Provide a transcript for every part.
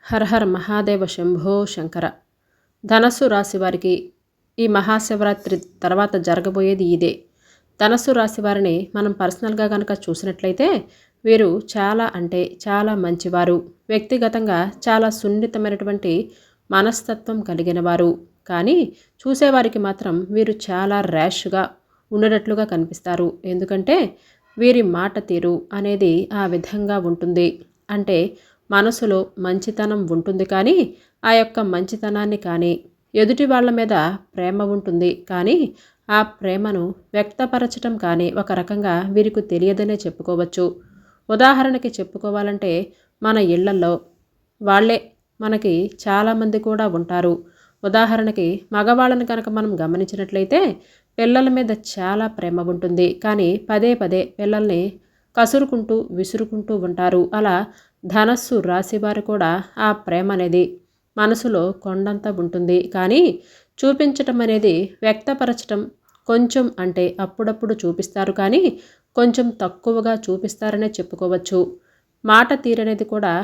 హర హర మహాదేవ శంభో శంకర. ధనస్సు రాశి వారికి ఈ మహాశివరాత్రి తర్వాత జరగబోయేది ఇదే. ధనస్సు రాశి వారిని మనం పర్సనల్గా కనుక చూసినట్లయితే వీరు చాలా అంటే చాలా మంచివారు. వ్యక్తిగతంగా చాలా సున్నితమైనటువంటి మనస్తత్వం కలిగిన వారు. కానీ చూసేవారికి మాత్రం వీరు చాలా ర్యాష్గా ఉండేటట్లుగా కనిపిస్తారు. ఎందుకంటే వీరి మాట తీరు అనేది ఆ విధంగా ఉంటుంది. అంటే మనసులో మంచితనం ఉంటుంది, కానీ ఆ యొక్క మంచితనాన్ని కానీ ఎదుటి వాళ్ళ మీద ప్రేమ ఉంటుంది, కానీ ఆ ప్రేమను వ్యక్తపరచటం కానీ ఒక రకంగా వీరికి తెలియదనే చెప్పుకోవచ్చు. ఉదాహరణకి చెప్పుకోవాలంటే మన ఇళ్లల్లో వాళ్ళే మనకి చాలామంది కూడా ఉంటారు. ఉదాహరణకి మగవాళ్ళని కనుక మనం గమనించినట్లయితే పిల్లల మీద చాలా ప్రేమ ఉంటుంది, కానీ పదే పదే పిల్లల్ని కసురుకుంటూ విసురుకుంటూ ఉంటారు. అలా ధనస్సు రాశివారు కూడా ఆ ప్రేమ అనేది మనసులో కొండంత ఉంటుంది, కానీ చూపించటం అనేది వ్యక్తపరచటం కొంచెం అంటే అప్పుడప్పుడు చూపిస్తారు, కానీ కొంచెం తక్కువగా చూపిస్తారనే చెప్పుకోవచ్చు. మాట తీరనేది కూడా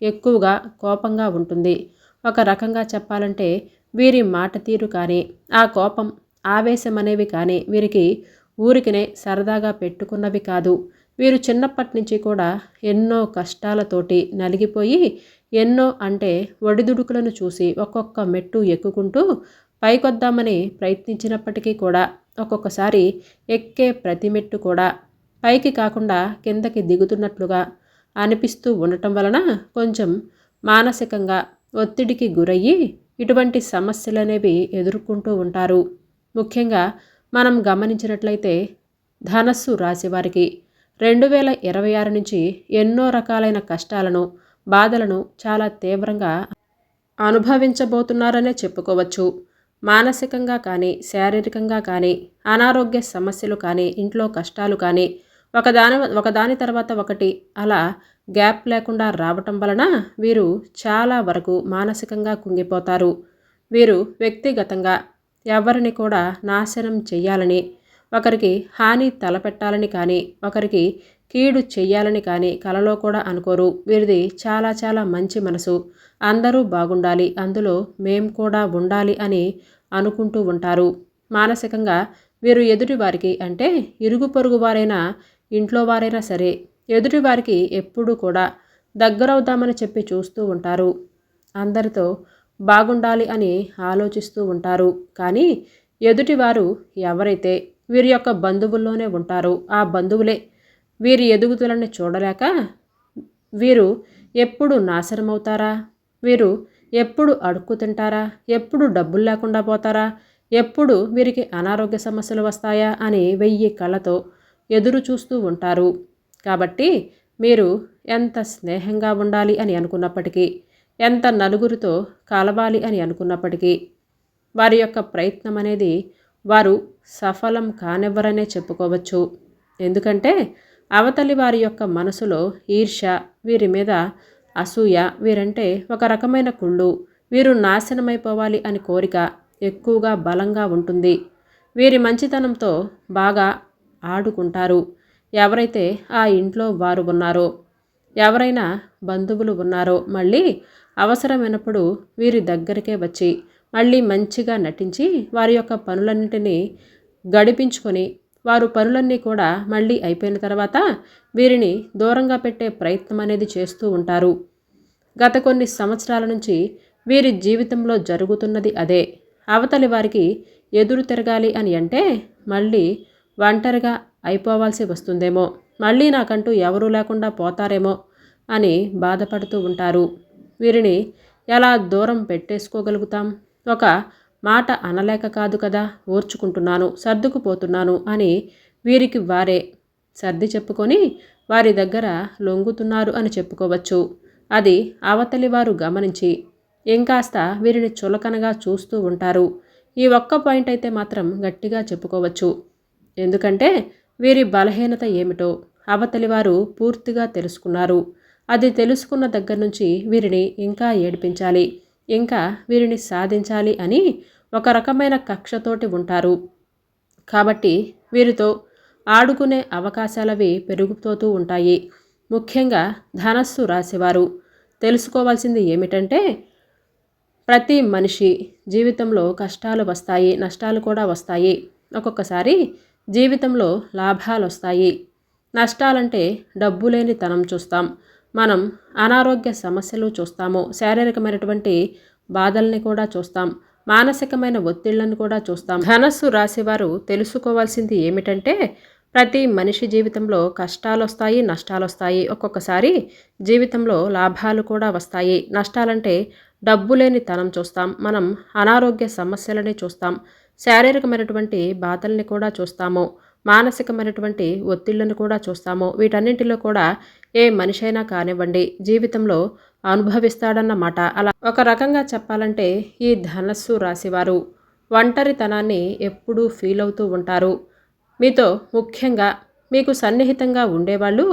ఎక్కువగా కోపంగా ఉంటుంది. ఒక రకంగా చెప్పాలంటే వీరి మాట తీరు కానీ ఆ కోపం ఆవేశం అనేవి కానీ వీరికి ఊరికినే సరదాగా పెట్టుకున్నవి కాదు. వీరు చిన్నప్పటి నుంచి కూడా ఎన్నో కష్టాలతోటి నలిగిపోయి ఎన్నో అంటే ఒడిదుడుకులను చూసి ఒక్కొక్క మెట్టు ఎక్కుకుంటూ పైకొద్దామని ప్రయత్నించినప్పటికీ కూడా ఒక్కొక్కసారి ఎక్కే ప్రతి మెట్టు కూడా పైకి కాకుండా కిందకి దిగుతున్నట్లుగా అనిపిస్తూ ఉండటం వలన కొంచెం మానసికంగా ఒత్తిడికి గురయ్యి ఇటువంటి సమస్యలు అనేవి ఎదుర్కొంటూ ఉంటారు. ముఖ్యంగా మనం గమనించినట్లయితే ధనస్సు రాశివారికి 2026 నుంచి ఎన్నో రకాలైన కష్టాలను బాధలను చాలా తీవ్రంగా అనుభవించబోతున్నారనే చెప్పుకోవచ్చు. మానసికంగా కానీ శారీరకంగా కానీ అనారోగ్య సమస్యలు కానీ ఇంట్లో కష్టాలు కానీ ఒకదాని తర్వాత ఒకటి అలా గ్యాప్ లేకుండా రావటం వలన వీరు చాలా వరకు మానసికంగా కుంగిపోతారు. వీరు వ్యక్తిగతంగా ఎవరిని కూడా నాశనం చెయ్యాలని, ఒకరికి హాని తలపెట్టాలని కానీ ఒకరికి కీడు చెయ్యాలని కానీ కలలో కూడా అనుకోరు. వీరిది చాలా చాలా మంచి మనసు. అందరూ బాగుండాలి, అందులో మేం కూడా ఉండాలి అని అనుకుంటూ ఉంటారు. మానసికంగా వీరు ఎదుటివారికి అంటే ఇరుగు పొరుగు వారైనా ఇంట్లో వారైనా సరే ఎదుటివారికి ఎప్పుడూ కూడా దగ్గరవుదామని చెప్పి చూస్తూ ఉంటారు. అందరితో బాగుండాలి అని ఆలోచిస్తూ ఉంటారు. కానీ ఎదుటివారు ఎవరైతే వీరి యొక్క బంధువుల్లోనే ఉంటారో ఆ బంధువులే వీరి ఎదుగుదలని చూడలేక వీరు ఎప్పుడు నాశనమవుతారా, వీరు ఎప్పుడు అడుక్కు తింటారా, ఎప్పుడు డబ్బులు లేకుండా పోతారా, ఎప్పుడు వీరికి అనారోగ్య సమస్యలు వస్తాయా అని 1000 కళ్ళతో ఎదురు చూస్తూ ఉంటారు. కాబట్టి మీరు ఎంత స్నేహంగా ఉండాలి అని అనుకున్నప్పటికీ, ఎంత నలుగురితో కలవాలి అని అనుకున్నప్పటికీ వారి యొక్క ప్రయత్నం అనేది వారు సఫలం కానివ్వరనే చెప్పుకోవచ్చు. ఎందుకంటే అవతలి వారి యొక్క మనసులో ఈర్ష్య, వీరి మీద అసూయ, వీరంటే ఒక రకమైన కుళ్ళు, వీరు నాశనమైపోవాలి అని కోరిక ఎక్కువగా బలంగా ఉంటుంది. వీరి మంచితనంతో బాగా ఆడుకుంటారు. ఎవరైతే ఆ ఇంట్లో వారు ఉన్నారో, ఎవరైనా బంధువులు ఉన్నారో మళ్ళీ అవసరమైనప్పుడు వీరి దగ్గరికే వచ్చి మళ్ళీ మంచిగా నటించి వారి యొక్క పనులన్నింటినీ గడిపించుకొని వారు పనులన్నీ కూడా మళ్ళీ అయిపోయిన తర్వాత వీరిని దూరంగా పెట్టే ప్రయత్నం అనేది చేస్తూ ఉంటారు. గత కొన్ని సంవత్సరాల నుంచి వీరి జీవితంలో జరుగుతున్నది అదే. అవతలి వారికి ఎదురు తిరగాలి అని అంటే మళ్ళీ ఒంటరిగా అయిపోవాల్సి వస్తుందేమో, మళ్ళీ నాకంటూ ఎవరూ లేకుండా పోతారేమో అని బాధపడుతూ ఉంటారు. వీరిని ఎలా దూరం పెట్టేసుకోగలుగుతాం? ఒక మాట అనలేక కాదు కదా, ఓర్చుకుంటున్నాను, సర్దుకుపోతున్నాను అని వీరికి వారే సర్ది చెప్పుకొని వారి దగ్గర లొంగుతున్నారు అని చెప్పుకోవచ్చు. అది అవతలి వారు గమనించి ఇంకాస్త వీరిని చులకనగా చూస్తూ ఉంటారు. ఈ ఒక్క పాయింట్ అయితే మాత్రం గట్టిగా చెప్పుకోవచ్చు. ఎందుకంటే వీరి బలహీనత ఏమిటో అవతలి వారు పూర్తిగా తెలుసుకున్నారు. అది తెలుసుకున్న దగ్గర నుంచి వీరిని ఇంకా ఏడిపించాలి, ఇంకా వీరిని సాధించాలి అని ఒక రకమైన కక్షతోటి ఉంటారు. కాబట్టి వీరితో ఆడుకునే అవకాశాలవి పెరుగుతూ ఉంటాయి. ముఖ్యంగా ధనస్సు రాశివారు తెలుసుకోవాల్సింది ఏమిటంటే ప్రతి మనిషి జీవితంలో కష్టాలు వస్తాయి, నష్టాలు కూడా వస్తాయి. ఒక్కొక్కసారి జీవితంలో లాభాలు వస్తాయి. నష్టాలంటే డబ్బు లేని తనం చూస్తాం. మనం అనారోగ్య సమస్యలు చూస్తాము. శారీరకమైనటువంటి బాధల్ని కూడా చూస్తాం. మానసికమైన ఒత్తిళ్లను కూడా చూస్తాం. ధనస్సు రాశివారు తెలుసుకోవాల్సింది ఏమిటంటే ప్రతి మనిషి జీవితంలో కష్టాలు వస్తాయి, నష్టాలు వస్తాయి. ఒక్కొక్కసారి జీవితంలో లాభాలు కూడా వస్తాయి. నష్టాలంటే డబ్బు లేని తనం చూస్తాం. మనం అనారోగ్య సమస్యలని చూస్తాం. శారీరకమైనటువంటి బాధల్ని కూడా చూస్తాము. మానసికమైనటువంటి ఒత్తిళ్లను కూడా చూస్తాము. వీటన్నింటిలో కూడా ఏ మనిషి అయినా కానివ్వండి జీవితంలో అనుభవిస్తాడన్నమాట. అలా ఒక రకంగా చెప్పాలంటే ఈ ధనస్సు రాశివారు ఒంటరితనాన్ని ఎప్పుడూ ఫీల్ అవుతూ ఉంటారు. మీతో ముఖ్యంగా మీకు సన్నిహితంగా ఉండేవాళ్ళు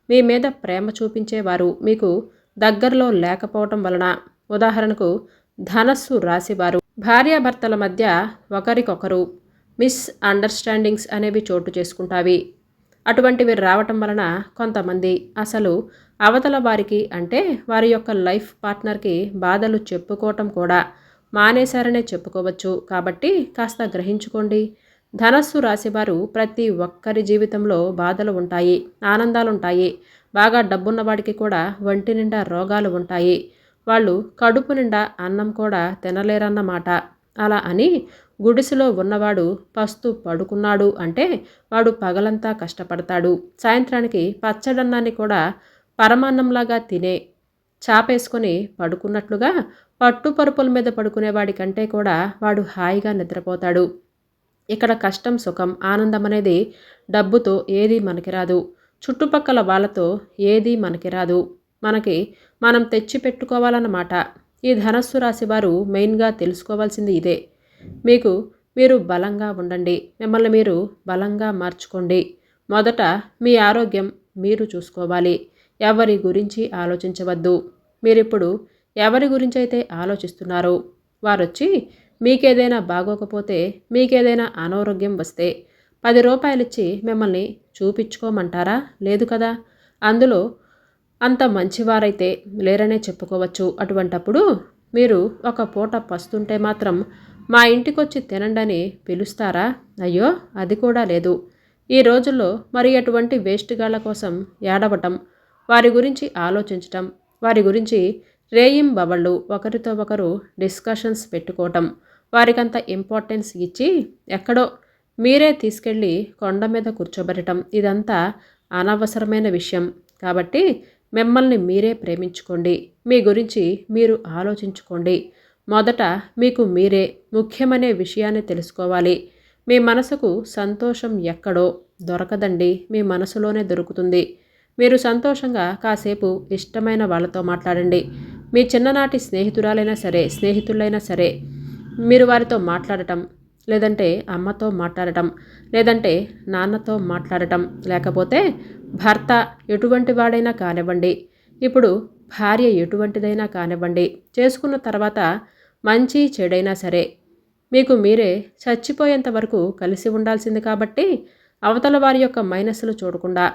మీ మీద ప్రేమ చూపించేవారు మీకు దగ్గరలో లేకపోవటం వలన, ఉదాహరణకు ధనస్సు రాశివారు భార్యాభర్తల మధ్య ఒకరికొకరు మిస్అండర్స్టాండింగ్స్ అనేవి చోటు చేసుకుంటావి. అటువంటివి రావటం వలన కొంతమంది అసలు అవతల వారికి అంటే వారి యొక్క లైఫ్ పార్ట్నర్కి బాధలు చెప్పుకోవటం కూడా మానేశారనే చెప్పుకోవచ్చు. కాబట్టి కాస్త గ్రహించుకోండి. ధనస్సు రాశివారు ప్రతి ఒక్కరి జీవితంలో బాధలు ఉంటాయి, ఆనందాలు ఉంటాయి. బాగా డబ్బున్న వాడికి కూడా ఒంటి నిండా రోగాలు ఉంటాయి. వాళ్ళు కడుపు నిండా అన్నం కూడా తినలేరన్నమాట. అలా అని గుడిసెలో ఉన్నవాడు పస్తు పడుకున్నాడు అంటే వాడు పగలంతా కష్టపడతాడు. సాయంత్రానికి పచ్చడన్నాన్ని కూడా పరమాన్నంలాగా తినే చాపేసుకొని పడుకున్నట్లుగా పట్టుపరుపుల మీద పడుకునేవాడి కంటే కూడా వాడు హాయిగా నిద్రపోతాడు. ఇక్కడ కష్టం, సుఖం, ఆనందం అనేది డబ్బుతో ఏదీ మనకి రాదు. చుట్టుపక్కల వాళ్ళతో ఏదీ మనకి రాదు. మనకి మనం తెచ్చి పెట్టుకోవాలన్నమాట. ఈ ధనస్సు రాశి వారు మెయిన్గా తెలుసుకోవాల్సింది ఇదే. మీరు బలంగా ఉండండి. మిమ్మల్ని మీరు బలంగా మార్చుకోండి. మొదట మీ ఆరోగ్యం మీరు చూసుకోవాలి. ఎవరి గురించి ఆలోచించవద్దు. మీరిప్పుడు ఎవరి గురించి అయితే ఆలోచిస్తున్నారో వారొచ్చి మీకేదైనా బాగోకపోతే, మీకేదైనా అనారోగ్యం వస్తే 10 రూపాయలిచ్చి మిమ్మల్ని చూపించుకోమంటారా? లేదు కదా. అందులో అంత మంచివారైతే లేరనే చెప్పుకోవచ్చు. అటువంటప్పుడు మీరు ఒక పూట పస్తుంటే మాత్రం మా ఇంటికొచ్చి తినండని పిలుస్తారా? అయ్యో, అది కూడా లేదు. ఈ రోజుల్లో మరి అటువంటి వేస్ట్గాళ్ల కోసం ఏడవటం, వారి గురించి ఆలోచించటం, వారి గురించి రేయింబవళ్ళు ఒకరితో ఒకరు డిస్కషన్స్ పెట్టుకోవటం, వారికంత ఇంపార్టెన్స్ ఇచ్చి ఎక్కడో మీరే తీసుకెళ్ళి కొండ మీద కూర్చోబెట్టడం, ఇదంతా అనవసరమైన విషయం. కాబట్టి మిమ్మల్ని మీరే ప్రేమించుకోండి. మీ గురించి మీరు ఆలోచించుకోండి. మొదట మీకు మీరే ముఖ్యమనే విషయాన్ని తెలుసుకోవాలి. మీ మనసుకు సంతోషం ఎక్కడో దొరకదండి, మీ మనసులోనే దొరుకుతుంది. మీరు సంతోషంగా కాసేపు ఇష్టమైన వాళ్ళతో మాట్లాడండి. మీ చిన్ననాటి స్నేహితురాలైనా సరే, స్నేహితులైనా సరే, మీరు వారితో మాట్లాడటం, లేదంటే అమ్మతో మాట్లాడటం, లేదంటే నాన్నతో మాట్లాడటం, లేకపోతే భర్త ఎటువంటి వాడైనా కానివ్వండి, ఇప్పుడు భార్య ఎటువంటిదైనా కానివ్వండి, చేసుకున్న తర్వాత మంచి చెడైనా సరే మీకు మీరే చచ్చిపోయేంత వరకు కలిసి ఉండాల్సింది. కాబట్టి అవతల వారి యొక్క మైనస్లు చూడకుండా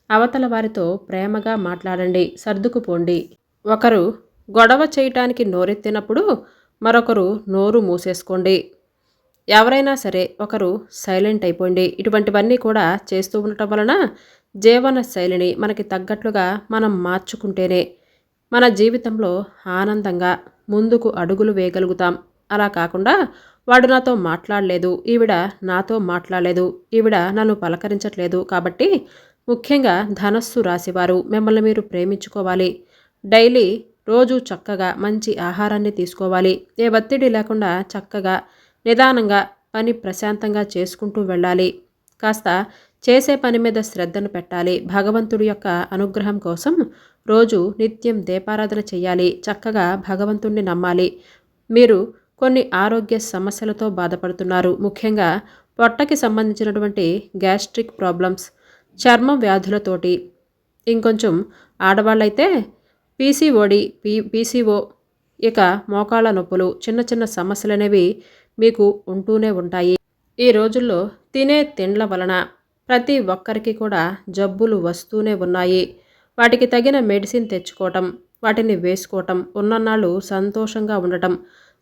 అవతల వారితో ప్రేమగా మాట్లాడండి, సర్దుకుపోండి. ఒకరు గొడవ చేయటానికి నోరెత్తినప్పుడు మరొకరు నోరు మూసేసుకోండి. ఎవరైనా సరే ఒకరు సైలెంట్ అయిపోండి. ఇటువంటివన్నీ కూడా చేస్తూ ఉండటం వలన జీవన శైలిని మనకి తగ్గట్లుగా మనం మార్చుకుంటేనే మన జీవితంలో ఆనందంగా ముందుకు అడుగులు వేయగలుగుతాం. అలా కాకుండా వాడు నాతో మాట్లాడలేదు, ఈవిడ నాతో మాట్లాడలేదు, ఈవిడ నన్ను పలకరించట్లేదు. కాబట్టి ముఖ్యంగా ధనస్సు రాశివారు మిమ్మల్ని మీరు ప్రేమించుకోవాలి. డైలీ రోజు చక్కగా మంచి ఆహారాన్ని తీసుకోవాలి. ఏ ఒత్తిడి లేకుండా చక్కగా నిదానంగా పని ప్రశాంతంగా చేసుకుంటూ వెళ్ళాలి. కాస్త చేసే పని మీద శ్రద్ధను పెట్టాలి. భగవంతుడి యొక్క అనుగ్రహం కోసం రోజు నిత్యం దీపారాధన చేయాలి. చక్కగా భగవంతుణ్ణి నమ్మాలి. మీరు కొన్ని ఆరోగ్య సమస్యలతో బాధపడుతున్నారు. ముఖ్యంగా పొట్టకి సంబంధించినటువంటి గ్యాస్ట్రిక్ ప్రాబ్లమ్స్, చర్మం వ్యాధులతోటి, ఇంకొంచెం ఆడవాళ్ళైతే పీసీఓ, ఇక మోకాళ్ళ నొప్పులు, చిన్న చిన్న సమస్యలు అనేవి మీకు ఉంటూనే ఉంటాయి. ఈ రోజుల్లో తినే తిండ్ల వలన ప్రతి ఒక్కరికి కూడా జబ్బులు వస్తూనే ఉన్నాయి. వాటికి తగిన మెడిసిన్ తెచ్చుకోవటం, వాటిని వేసుకోవటం, ఉన్నన్నాళ్ళు సంతోషంగా ఉండటం,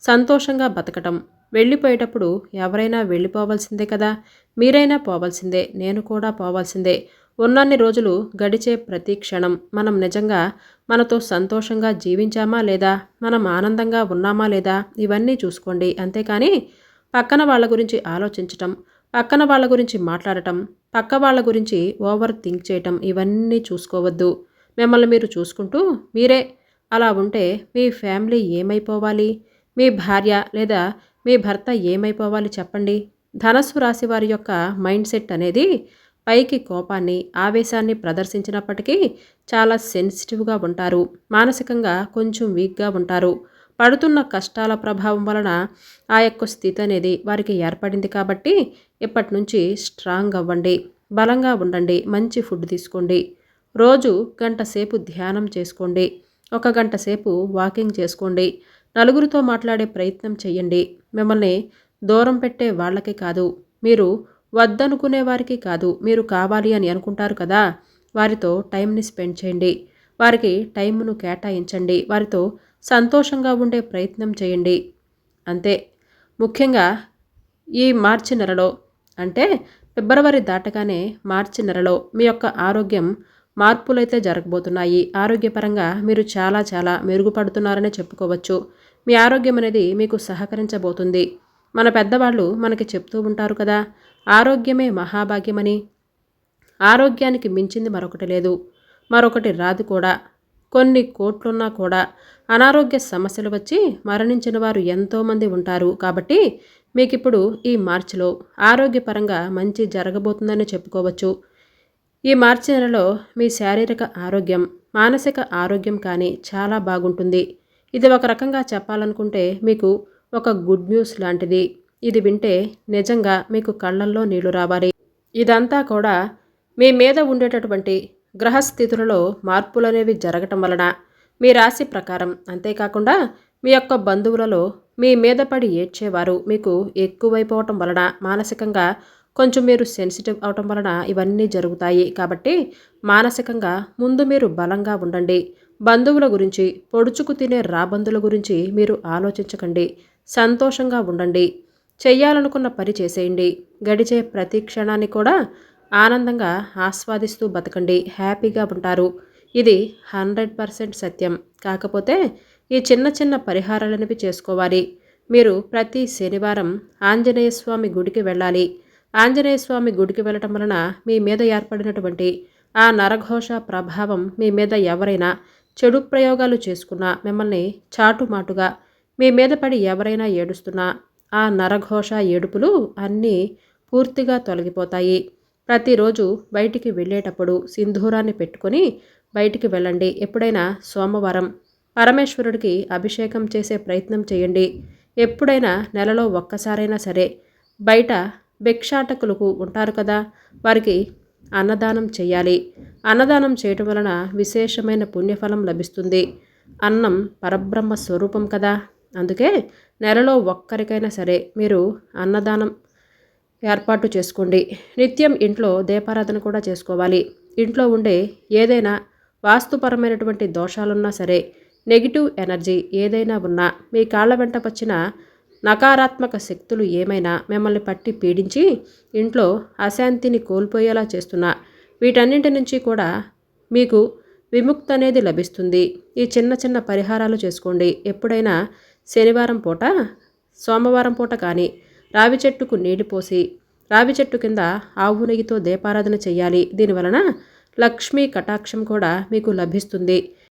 సంతోషంగా బతకటం. వెళ్ళిపోయేటప్పుడు ఎవరైనా వెళ్ళిపోవాల్సిందే కదా! మీరైనా పోవాల్సిందే, నేను కూడా పోవాల్సిందే. ఉన్నన్ని రోజులు గడిచే ప్రతి క్షణం మనం నిజంగా మనతో సంతోషంగా జీవించామా లేదా, మనం ఆనందంగా ఉన్నామా లేదా, ఇవన్నీ చూసుకోండి. అంతేకాని పక్కన వాళ్ళ గురించి ఆలోచించటం, పక్కన వాళ్ళ గురించి మాట్లాడటం, పక్క వాళ్ళ గురించి ఓవర్ థింక్ చేయటం ఇవన్నీ చూసుకోవద్దు. మిమ్మల్ని మీరు చూసుకుంటూ మీరే అలా ఉంటే మీ ఫ్యామిలీ ఏమైపోవాలి? మీ భార్య లేదా మీ భర్త ఏమైపోవాలి చెప్పండి? ధనస్సు రాశి వారి యొక్క మైండ్ సెట్ అనేది పైకి కోపాన్ని, ఆవేశాన్ని ప్రదర్శించినప్పటికీ చాలా సెన్సిటివ్‌గా ఉంటారు. మానసికంగా కొంచెం వీక్‌గా ఉంటారు. పడుతున్న కష్టాల ప్రభావం వలన ఆ యొక్క స్థితి అనేది వారికి ఏర్పడింది కాబట్టి ఇప్పటినుంచి స్ట్రాంగ్ అవ్వండి. బలంగా ఉండండి. మంచి ఫుడ్ తీసుకోండి. రోజు గంట సేపు ధ్యానం చేసుకోండి. ఒక గంట సేపు వాకింగ్ చేసుకోండి. నలుగురితో మాట్లాడే ప్రయత్నం చేయండి. మిమ్మల్ని దూరం పెట్టే వాళ్ళకి కాదు, మీరు వద్దనుకునే వారికి కాదు, మీరు కావాలి అని అనుకుంటారు కదా, వారితో టైంని స్పెండ్ చేయండి. వారికి టైంను కేటాయించండి. వారితో సంతోషంగా ఉండే ప్రయత్నం చేయండి. అంతే. ముఖ్యంగా ఈ మార్చి నెలలో అంటే ఫిబ్రవరి దాటగానే మార్చి నెలలో మీ యొక్క ఆరోగ్యం మార్పులైతే జరగబోతున్నాయి. ఆరోగ్యపరంగా మీరు చాలా చాలా మెరుగుపడుతున్నారనే చెప్పుకోవచ్చు. మీ ఆరోగ్యం అనేది మీకు సహకరించబోతుంది. మన పెద్దవాళ్ళు మనకి చెప్తూ ఉంటారు కదా, ఆరోగ్యమే మహాభాగ్యమని. ఆరోగ్యానికి మించింది మరొకటి లేదు, మరొకటి రాదు కూడా. కొన్ని కోట్లున్నా కూడా అనారోగ్య సమస్యలు వచ్చి మరణించిన వారు ఎంతోమంది ఉంటారు. కాబట్టి మీకిప్పుడు ఈ మార్చిలో ఆరోగ్యపరంగా మంచి జరగబోతుందని చెప్పుకోవచ్చు. ఈ మార్చి నెలలో మీ శారీరక ఆరోగ్యం, మానసిక ఆరోగ్యం కానీ చాలా బాగుంటుంది. ఇది ఒక రకంగా చెప్పాలనుకుంటే మీకు ఒక గుడ్ న్యూస్ లాంటిది. ఇది వింటే నిజంగా మీకు కళ్ళల్లో నీళ్లు రావాలి. ఇదంతా కూడా మీ మీద ఉండేటటువంటి గ్రహస్థితులలో మార్పులనేవి జరగటం వలన, మీ రాశి ప్రకారం, అంతేకాకుండా మీ యొక్క బంధువులలో మీ మీద పడి ఏడ్చేవారు మీకు ఎక్కువైపోవటం వలన, మానసికంగా కొంచెం మీరు సెన్సిటివ్ అవటం వలన ఇవన్నీ జరుగుతాయి. కాబట్టి మానసికంగా ముందు మీరు బలంగా ఉండండి. బంధువుల గురించి, పొడుచుకు తినే రాబందుల గురించి మీరు ఆలోచించకండి. సంతోషంగా ఉండండి. చెయ్యాలనుకున్న పని చేసేయండి. గడిచే ప్రతి క్షణాన్ని కూడా ఆనందంగా ఆస్వాదిస్తూ బతకండి. హ్యాపీగా ఉంటారు. ఇది 100% సత్యం. కాకపోతే ఈ చిన్న చిన్న పరిహారాలనేవి చేసుకోవాలి. మీరు ప్రతి శనివారం ఆంజనేయ స్వామి గుడికి వెళ్ళాలి. ఆంజనేయ స్వామి గుడికి వెళ్ళటం వలన మీ మీద ఏర్పడినటువంటి ఆ నరఘోష ప్రభావం, మీ మీద ఎవరైనా చెడు ప్రయోగాలు చేసుకున్నా, మిమ్మల్ని చాటుమాటుగా మీ మీద పడి ఎవరైనా ఏడుస్తున్నా, ఆ నరఘోష ఏడుపులు అన్నీ పూర్తిగా తొలగిపోతాయి. ప్రతిరోజు బయటికి వెళ్ళేటప్పుడు సింధూరాన్ని పెట్టుకొని బయటికి వెళ్ళండి. ఎప్పుడైనా సోమవారం పరమేశ్వరుడికి అభిషేకం చేసే ప్రయత్నం చేయండి. ఎప్పుడైనా నెలలో ఒక్కసారైనా సరే బయట భిక్షాటకులకు ఉంటారు కదా, వారికి అన్నదానం చేయాలి. అన్నదానం చేయటం వలన విశేషమైన పుణ్యఫలం లభిస్తుంది. అన్నం పరబ్రహ్మ స్వరూపం కదా, అందుకే నెలలో ఒక్కరికైనా సరే మీరు అన్నదానం ఏర్పాటు చేసుకోండి. నిత్యం ఇంట్లో దీపారాధన కూడా చేసుకోవాలి. ఇంట్లో ఉండే ఏదైనా వాస్తుపరమైనటువంటి దోషాలున్నా సరే, నెగిటివ్ ఎనర్జీ ఏదైనా ఉన్నా, మీ కాళ్ళ వెంట వచ్చిన నకారాత్మక శక్తులు ఏమైనా మిమ్మల్ని పట్టి పీడించి ఇంట్లో అశాంతిని కోల్పోయేలా చేస్తున్నా, వీటన్నింటి నుంచి కూడా మీకు విముక్తి అనేది లభిస్తుంది. ఈ చిన్న చిన్న పరిహారాలు చేసుకోండి. ఎప్పుడైనా శనివారం పూట, సోమవారం పూట కానీ రావి చెట్టుకు నీళ్లు పోసి, రావి చెట్టు కింద ఆవు నెయ్యితో దీపారాధన చేయాలి. దీనివలన లక్ష్మీ కటాక్షం కూడా మీకు లభిస్తుంది.